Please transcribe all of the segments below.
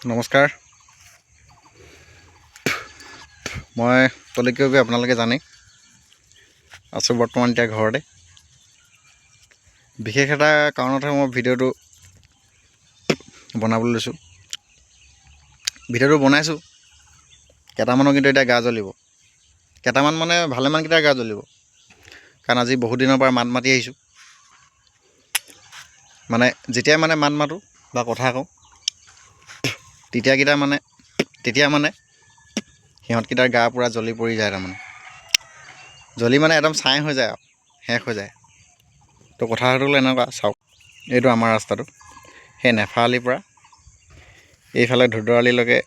নমস্কাৰ মই তলিকৈ গৈ আপোনালোকে জানে আছোঁ বৰ্তমান এতিয়া ঘৰতে বিশেষ এটা কাৰণতহে মই ভিডিঅ'টো বনাবলৈ লৈছোঁ ভিডিঅ'টো বনাইছোঁ কেইটামানৰ কিন্তু এতিয়া গা জ্বলিব কেইটামান মানে ভালেমানকেইটা গা জ্বলিব কাৰণ আজি বহুত দিনৰ পৰা মাত মাতি আহিছোঁ মানে যেতিয়াই মানে মাত মাতোঁ বা কথা কওঁ তেতিয়া মানে সিহঁতকেইটাৰ গা পূৰা জ্বলি পৰি যায় তাৰমানে জ্বলি মানে একদম ছাই হৈ যায় আৰু শেষ হৈ যায় তো কথাটো হ'ল এনেকুৱা চাওক এইটো আমাৰ ৰাস্তাটো সেই নেফাআলিৰ পৰা এইফালে ধুদৰালিলৈকে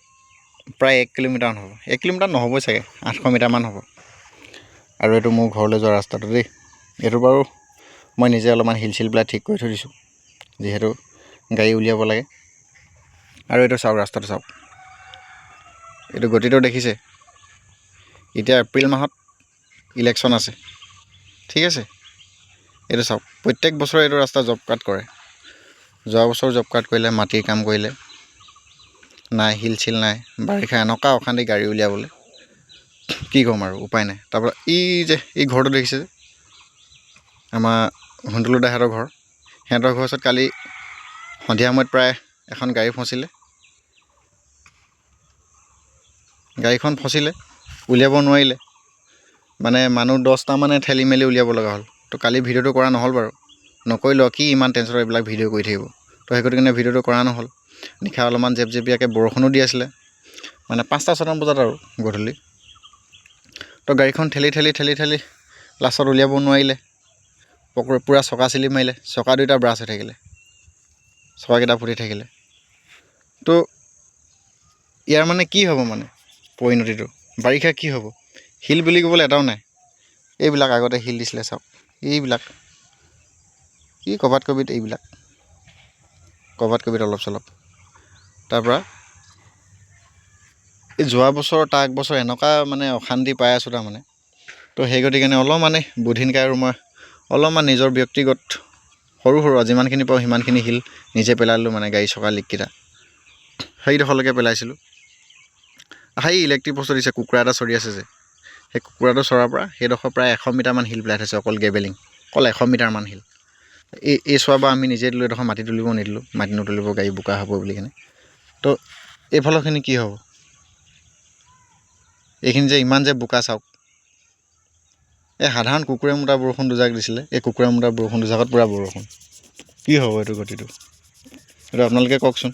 প্ৰায় 1 কিলোমিটাৰমান হ'ব 1 কিলোমিটাৰ নহ'বই চাগে 800 মিটাৰমান হ'ব আৰু এইটো মোৰ ঘৰলৈ যোৱা ৰাস্তাটো দেই এইটো বাৰু মই নিজে অলপমান হিল চিল পেলাই ঠিক কৰি থৈ দিছোঁ যিহেতু গাড়ী উলিয়াব লাগে আৰু এইটো চাওক ৰাস্তাটো চাওক এইটো গতিটো দেখিছে এতিয়া এপ্ৰিল মাহত ইলেকশ্যন আছে ঠিক আছে এইটো চাওক প্ৰত্যেক বছৰে এইটো ৰাস্তা জব কাট কৰে যোৱা বছৰ জব কাট কৰিলে মাটিৰ কাম কৰিলে নাই হিল চিল নাই বাৰিষা এনেকুৱা অশান্তি গাড়ী উলিয়াবলৈ কি ক'ম আৰু উপায় নাই তাৰপৰা এই ঘৰটো দেখিছে যে আমাৰ হুন্দুলু দাহঁতৰ ঘৰ সিহঁতৰ ঘৰৰ ওচৰত কালি সন্ধিয়া সময়ত প্ৰায় এখন গাড়ী গাড়ীখন ফচিলে উলিয়াব নোৱাৰিলে মানে মানুহ 10টা মানে ঠেলি মেলি উলিয়াব লগা হ'ল তো কালি ভিডিঅ'টো কৰা নহ'ল বাৰু নকৰিলোঁ কি ইমান টেনশ্যনৰ এইবিলাক ভিডিঅ' কৰি থাকিব তো সেইটো কাৰণে ভিডিঅ'টো কৰা নহ'ল নিশা অলপমান জেপজেপিয়াকৈ বৰষুণো দি আছিলে মানে 5টা-6টামান বজাত আৰু গধূলি তো গাড়ীখন ঠেলি লাষ্টত উলিয়াব নোৱাৰিলে পূৰা চকা চিলি মাৰিলে চকা দুটা ব্ৰাছ হৈ থাকিলে চকাকেইটা ফুটি থাকিলে তো ইয়াৰ মানে কি হ'ব মানে পৰিণতিটো বাৰিষা কি হ'ব শিল বুলি ক'বলৈ এটাও নাই এইবিলাক আগতে শিল দিছিলে চাওক এইবিলাক কি ক'বাত কবিত অলপ চলপ তাৰপৰা এই যোৱা বছৰ তাৰ এক বছৰ এনেকুৱা মানে অশান্তি পাই আছোঁ তাৰমানে তো সেই গতিকেনে অলপমানে বুধিনকাই আৰু মই অলপমান নিজৰ ব্যক্তিগত সৰু যিমানখিনি পাওঁ সিমানখিনি শিল নিজে পেলালোঁ মানে গাড়ী চকা লিককেইটা সেইডোখৰলৈকে পেলাইছিলোঁ সেই ইলেক্ট্ৰিক বস্তু দিছে কুকুৰা এটা চৰি আছে যে সেই কুকুৰাটো চৰাৰ পৰা সেইডোখৰ প্ৰায় 100 মিটাৰমান শিল পেলাই থৈছে অকল গেবেলিং অকল 100 মিটাৰমান শিল এই চোৱাৰ পৰা আমি নিজে দিলোঁ এডোখৰ মাটি তুলিব নিদিলোঁ মাটি নুতুলিব গাড়ী বোকা হ'ব বুলি কেনে তো এইফালৰখিনি কি হ'ব এইখিনি যে ইমান যে বোকা চাওক এই সাধাৰণ কুকুৰে মুতা বৰষুণ দুজাক দিছিলে এই কুকুৰে মুতা বৰষুণ দুজাকত পূৰা বৰষুণ কি হ'ব এইটো গতিটো এইটো আপোনালোকে কওকচোন